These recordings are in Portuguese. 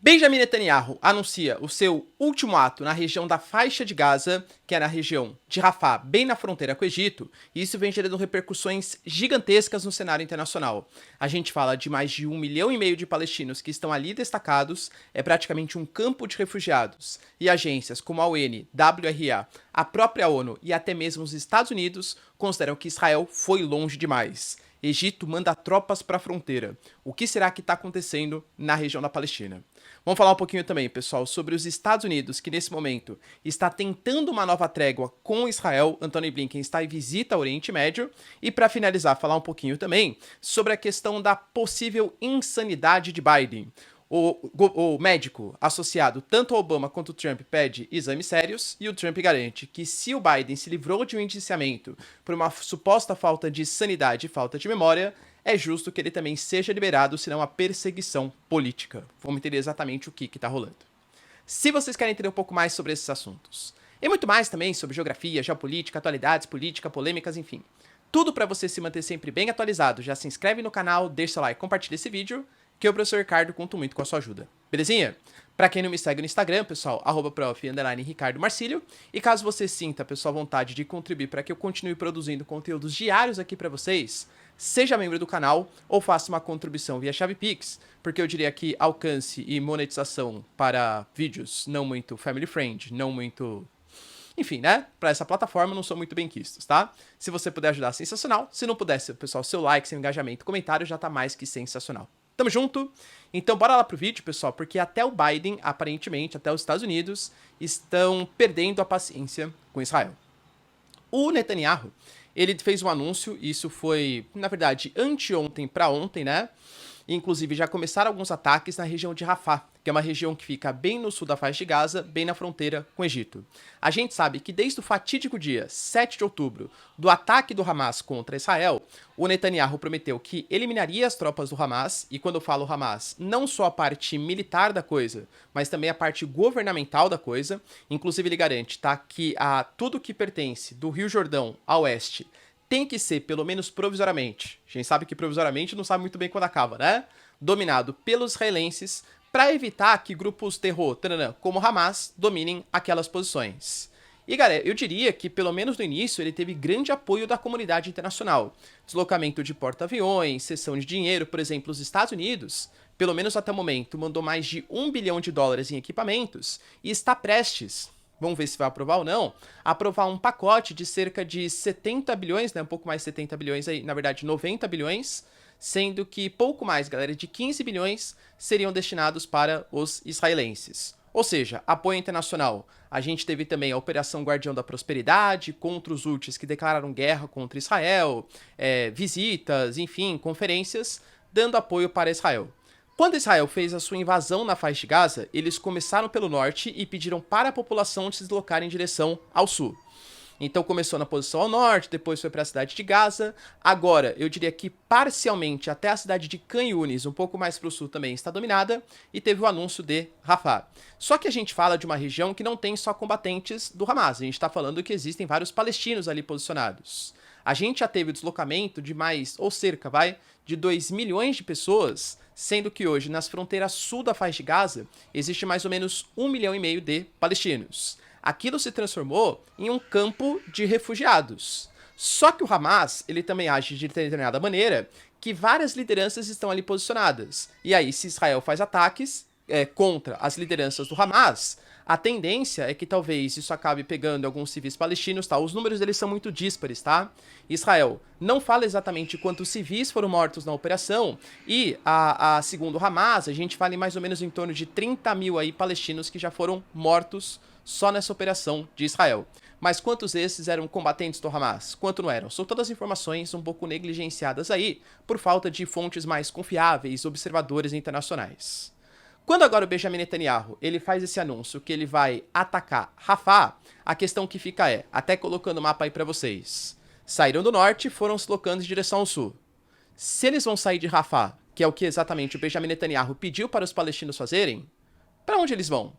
Benjamin Netanyahu anuncia o seu último ato na região da faixa de Gaza, que é na região de Rafah, bem na fronteira com o Egito, e isso vem gerando repercussões gigantescas no cenário internacional. A gente fala de mais de 1,5 milhão de palestinos que estão ali destacados, é praticamente um campo de refugiados, e agências como a UN, WRA, a própria ONU e até mesmo os Estados Unidos consideram que Israel foi longe demais. Egito manda tropas para a fronteira. O que será que está acontecendo na região da Palestina? Vamos falar um pouquinho também, pessoal, sobre os Estados Unidos, que nesse momento está tentando uma nova trégua com Israel. Antony Blinken está em visita ao Oriente Médio. E para finalizar, falar um pouquinho também sobre a questão da possível insanidade de Biden. O médico associado tanto ao Obama quanto ao Trump pede exames sérios e o Trump garante que se o Biden se livrou de um indiciamento por uma suposta falta de sanidade e falta de memória, é justo que ele também seja liberado, senão a perseguição política. Vamos entender exatamente o que está rolando. Se vocês querem entender um pouco mais sobre esses assuntos, e muito mais também sobre geografia, geopolítica, atualidades, política, polêmicas, enfim, tudo para você se manter sempre bem atualizado, já se inscreve no canal, deixa seu like, compartilha esse vídeo, que eu, professor Ricardo, conto muito com a sua ajuda. Belezinha? Pra quem não me segue no Instagram, pessoal, @prof_Ricardo Marcílio. E caso você sinta, pessoal, vontade de contribuir para que eu continue produzindo conteúdos diários aqui para vocês, seja membro do canal ou faça uma contribuição via chave Pix, porque eu diria que alcance e monetização para vídeos não muito family friend, não muito... Enfim, né? Para essa plataforma não são muito bem quistos, tá? Se você puder ajudar, sensacional. Se não puder, pessoal, seu like, seu engajamento, comentário já tá mais que sensacional. Tamo junto? Então bora lá pro vídeo, pessoal, porque até o Biden, aparentemente, até os Estados Unidos, estão perdendo a paciência com Israel. O Netanyahu, ele fez um anúncio, isso foi, na verdade, anteontem para ontem, né? Inclusive, já começaram alguns ataques na região de Rafah, que é uma região que fica bem no sul da faixa de Gaza, bem na fronteira com o Egito. A gente sabe que desde o fatídico dia 7 de outubro, do ataque do Hamas contra Israel, o Netanyahu prometeu que eliminaria as tropas do Hamas, e quando eu falo Hamas, não só a parte militar da coisa, mas também a parte governamental da coisa. Inclusive, ele garante, tá, que tudo que pertence do Rio Jordão a oeste tem que ser, pelo menos provisoriamente, a gente sabe que provisoriamente não sabe muito bem quando acaba, né? Dominado pelos israelenses, para evitar que grupos terror, como Hamas, dominem aquelas posições. E galera, eu diria que pelo menos no início ele teve grande apoio da comunidade internacional. Deslocamento de porta-aviões, cessão de dinheiro, por exemplo, os Estados Unidos, pelo menos até o momento, mandou mais de $1 bilhão em equipamentos e está prestes, vamos ver se vai aprovar ou não, aprovar um pacote de cerca de 70 bilhões, né, um pouco mais de 70 bilhões aí, na verdade 90 bilhões, sendo que pouco mais, galera, de 15 bilhões seriam destinados para os israelenses. Ou seja, apoio internacional. A gente teve também a Operação Guardião da Prosperidade contra os Houthis que declararam guerra contra Israel, visitas, enfim, conferências, dando apoio para Israel. Quando Israel fez a sua invasão na faixa de Gaza, eles começaram pelo norte e pediram para a população se deslocar em direção ao sul. Então começou na posição ao norte, depois foi para a cidade de Gaza. Agora, eu diria que parcialmente até a cidade de Khan Yunis, um pouco mais para o sul também, está dominada. E teve o anúncio de Rafah. Só que a gente fala de uma região que não tem só combatentes do Hamas. A gente está falando que existem vários palestinos ali posicionados. A gente já teve o deslocamento de mais, ou cerca, de 2 milhões de pessoas, sendo que hoje, nas fronteiras sul da faixa de Gaza, existe mais ou menos 1,5 milhão de palestinos. Aquilo se transformou em um campo de refugiados. Só que o Hamas, ele também age de determinada maneira que várias lideranças estão ali posicionadas. E aí, se Israel faz ataques contra as lideranças do Hamas, a tendência é que talvez isso acabe pegando alguns civis palestinos, tá? Os números deles são muito díspares, tá? Israel não fala exatamente quantos civis foram mortos na operação e, segundo o Hamas, a gente fala em mais ou menos em torno de 30 mil aí palestinos que já foram mortos só nessa operação de Israel. Mas quantos desses eram combatentes do Hamas? Quanto não eram? São todas informações um pouco negligenciadas aí por falta de fontes mais confiáveis, observadores internacionais. Quando agora o Benjamin Netanyahu ele faz esse anúncio que ele vai atacar Rafah, a questão que fica até colocando o mapa aí para vocês, saíram do norte e foram se deslocando em direção ao sul. Se eles vão sair de Rafah, que é o que exatamente o Benjamin Netanyahu pediu para os palestinos fazerem, para onde eles vão?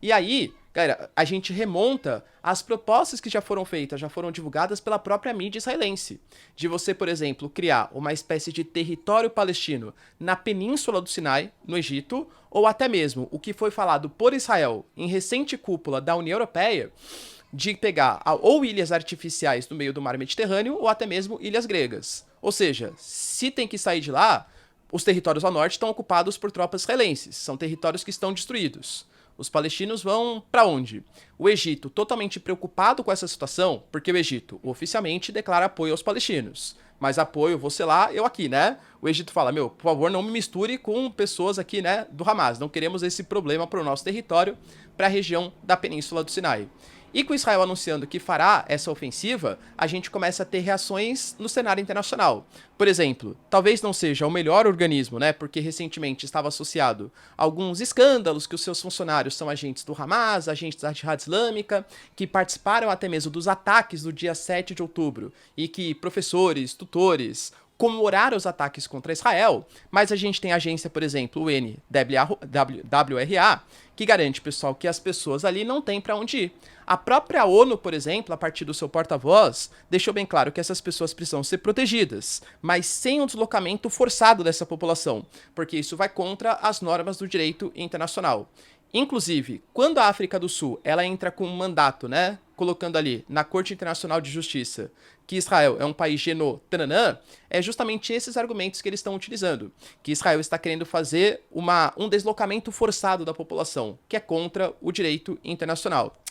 E aí, galera, a gente remonta às propostas que já foram feitas, já foram divulgadas pela própria mídia israelense. De você, por exemplo, criar uma espécie de território palestino na península do Sinai, no Egito, ou até mesmo o que foi falado por Israel em recente cúpula da União Europeia, de pegar ou ilhas artificiais no meio do mar Mediterrâneo, ou até mesmo ilhas gregas. Ou seja, se tem que sair de lá, os territórios ao norte estão ocupados por tropas israelenses, são territórios que estão destruídos. Os palestinos vão para onde? O Egito, totalmente preocupado com essa situação, porque o Egito oficialmente declara apoio aos palestinos. Mas apoio, você lá, eu aqui, né? O Egito fala, meu, por favor, não me misture com pessoas aqui, né, do Hamas. Não queremos esse problema para o nosso território, para a região da Península do Sinai. E com Israel anunciando que fará essa ofensiva, a gente começa a ter reações no cenário internacional. Por exemplo, talvez não seja o melhor organismo, né? Porque recentemente estava associado a alguns escândalos que os seus funcionários são agentes do Hamas, agentes da Jihad Islâmica, que participaram até mesmo dos ataques do dia 7 de outubro e que professores, tutores comemoraram os ataques contra Israel, mas a gente tem a agência, por exemplo, o NWRA, que garante, pessoal, que as pessoas ali não têm para onde ir. A própria ONU, por exemplo, a partir do seu porta-voz, deixou bem claro que essas pessoas precisam ser protegidas, mas sem um deslocamento forçado dessa população, porque isso vai contra as normas do direito internacional. Inclusive, quando a África do Sul ela entra com um mandato, né, colocando ali na Corte Internacional de Justiça que Israel é um país genô, tananã, é justamente esses argumentos que eles estão utilizando, que Israel está querendo fazer um deslocamento forçado da população, que é contra o direito internacional.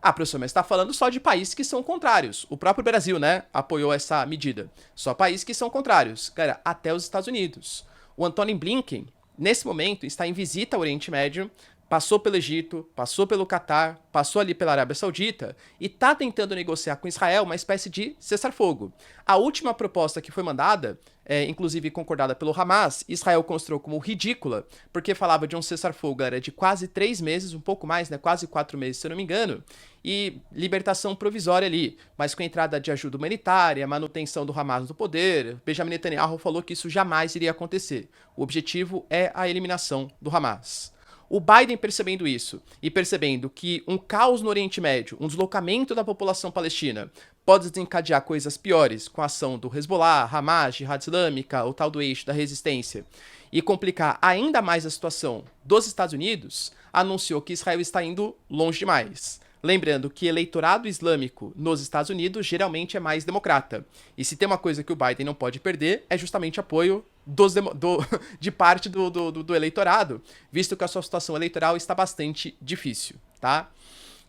Ah, professor, mas está falando só de países que são contrários. O próprio Brasil, né, apoiou essa medida. Só países que são contrários. Cara, até os Estados Unidos. O Antony Blinken, nesse momento, está em visita ao Oriente Médio, passou pelo Egito, passou pelo Catar, passou ali pela Arábia Saudita e está tentando negociar com Israel uma espécie de cessar-fogo. A última proposta que foi mandada, inclusive concordada pelo Hamas, Israel considerou como ridícula, porque falava de um cessar-fogo era de quase 3 meses, um pouco mais, né, quase 4 meses, se eu não me engano, e libertação provisória ali, mas com a entrada de ajuda humanitária, manutenção do Hamas no poder. Benjamin Netanyahu falou que isso jamais iria acontecer. O objetivo é a eliminação do Hamas. O Biden percebendo isso e percebendo que um caos no Oriente Médio, um deslocamento da população palestina, pode desencadear coisas piores com a ação do Hezbollah, Hamas, Jihad Islâmica, o tal do eixo da resistência, e complicar ainda mais a situação dos Estados Unidos, anunciou que Israel está indo longe demais. Lembrando que eleitorado islâmico nos Estados Unidos geralmente é mais democrata. E se tem uma coisa que o Biden não pode perder, é justamente apoio de parte do eleitorado, visto que a sua situação eleitoral está bastante difícil, tá?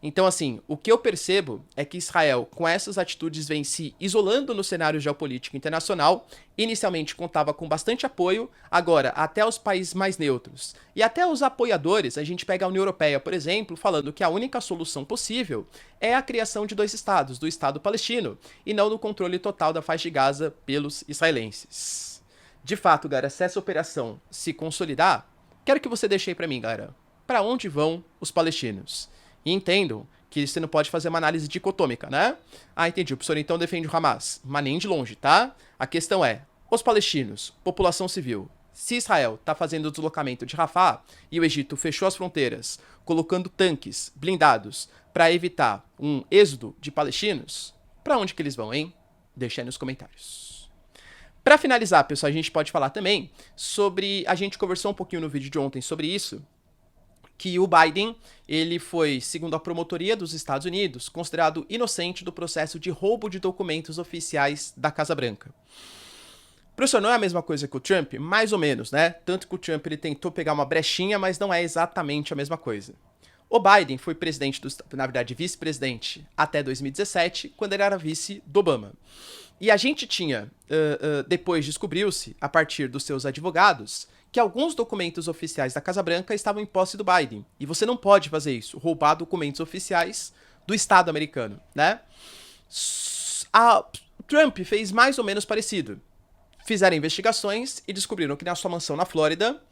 Então, assim, o que eu percebo é que Israel, com essas atitudes, vem se isolando no cenário geopolítico internacional. Inicialmente contava com bastante apoio, agora até os países mais neutros e até os apoiadores, a gente pega a União Europeia, por exemplo, falando que a única solução possível é a criação de 2 estados, do Estado palestino, e não no controle total da faixa de Gaza pelos israelenses. De fato, galera, se essa operação se consolidar, quero que você deixe aí pra mim, galera, pra onde vão os palestinos? E entendam que você não pode fazer uma análise dicotômica, né? Ah, entendi, o professor então defende o Hamas. Mas nem de longe, tá? A questão é, os palestinos, população civil, se Israel tá fazendo o deslocamento de Rafah e o Egito fechou as fronteiras, colocando tanques blindados para evitar um êxodo de palestinos, pra onde que eles vão, hein? Deixa aí nos comentários. Para finalizar, pessoal, a gente pode falar também sobre... A gente conversou um pouquinho no vídeo de ontem sobre isso, que o Biden, ele foi, segundo a promotoria dos Estados Unidos, considerado inocente do processo de roubo de documentos oficiais da Casa Branca. Professor, não é a mesma coisa que o Trump? Mais ou menos, né? Tanto que o Trump ele tentou pegar uma brechinha, mas não é exatamente a mesma coisa. O Biden foi presidente, na verdade vice-presidente, até 2017, quando ele era vice do Obama. E a gente tinha, depois descobriu-se, a partir dos seus advogados, que alguns documentos oficiais da Casa Branca estavam em posse do Biden. E você não pode fazer isso, roubar documentos oficiais do Estado americano, né? Trump fez mais ou menos parecido. Fizeram investigações e descobriram que na sua mansão na Flórida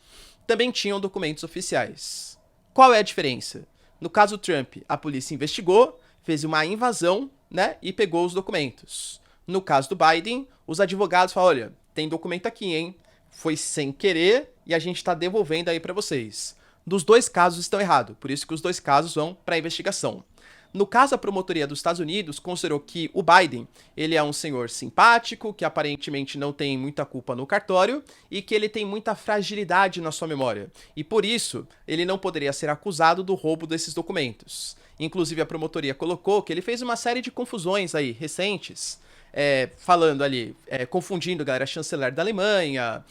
também tinham documentos oficiais. Qual é a diferença? No caso Trump, a polícia investigou, fez uma invasão, né, e pegou os documentos. No caso do Biden, os advogados falaram, olha, tem documento aqui, hein? Foi sem querer e a gente tá devolvendo aí pra vocês. dos dois casos estão errados, por isso que os dois casos vão para investigação. No caso, a promotoria dos Estados Unidos considerou que o Biden, ele é um senhor simpático, que aparentemente não tem muita culpa no cartório e que ele tem muita fragilidade na sua memória. E por isso, ele não poderia ser acusado do roubo desses documentos. Inclusive, a promotoria colocou que ele fez uma série de confusões aí recentes, falando ali, confundindo a galera chanceler da Alemanha,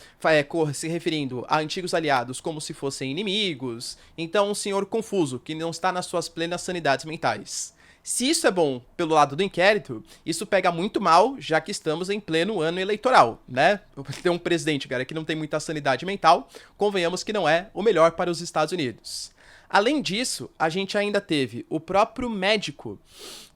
se referindo a antigos aliados como se fossem inimigos. Então, um senhor confuso, que não está nas suas plenas sanidades mentais. Se isso é bom pelo lado do inquérito, isso pega muito mal, já que estamos em pleno ano eleitoral, né? Ter um presidente, cara, que não tem muita sanidade mental, convenhamos que não é o melhor para os Estados Unidos. Além disso, a gente ainda teve o próprio médico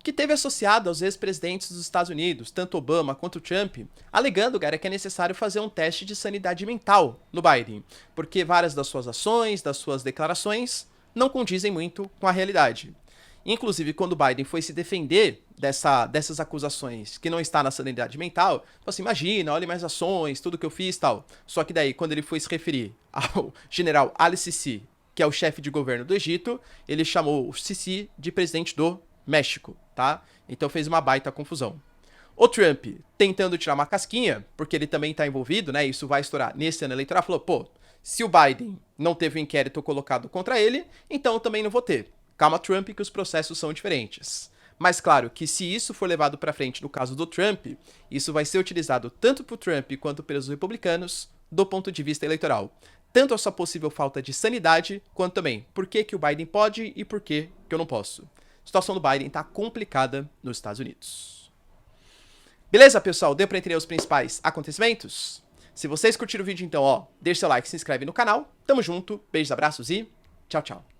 que teve associado aos ex-presidentes dos Estados Unidos, tanto Obama quanto Trump, alegando, cara, que é necessário fazer um teste de sanidade mental no Biden, porque várias das suas ações, das suas declarações, não condizem muito com a realidade. Inclusive, quando o Biden foi se defender dessas acusações que não está na sanidade mental, falou assim, imagina, olha minhas ações, tudo que eu fiz e tal. Só que daí, quando ele foi se referir ao general Ali Sisi, que é o chefe de governo do Egito, ele chamou o Sisi de presidente do México, tá? Então fez uma baita confusão. O Trump, tentando tirar uma casquinha, porque ele também tá envolvido, né? Isso vai estourar nesse ano eleitoral, falou, pô, se o Biden não teve um inquérito colocado contra ele, então eu também não vou ter. Calma, Trump, que os processos são diferentes. Mas claro que se isso for levado pra frente no caso do Trump, isso vai ser utilizado tanto por Trump quanto pelos republicanos do ponto de vista eleitoral. Tanto a sua possível falta de sanidade, quanto também por que o Biden pode e por que eu não posso. A situação do Biden tá complicada nos Estados Unidos. Beleza, pessoal? Deu pra entender os principais acontecimentos? Se vocês curtiram o vídeo, então, deixa seu like, se inscreve no canal. Tamo junto, beijos, abraços e tchau, tchau.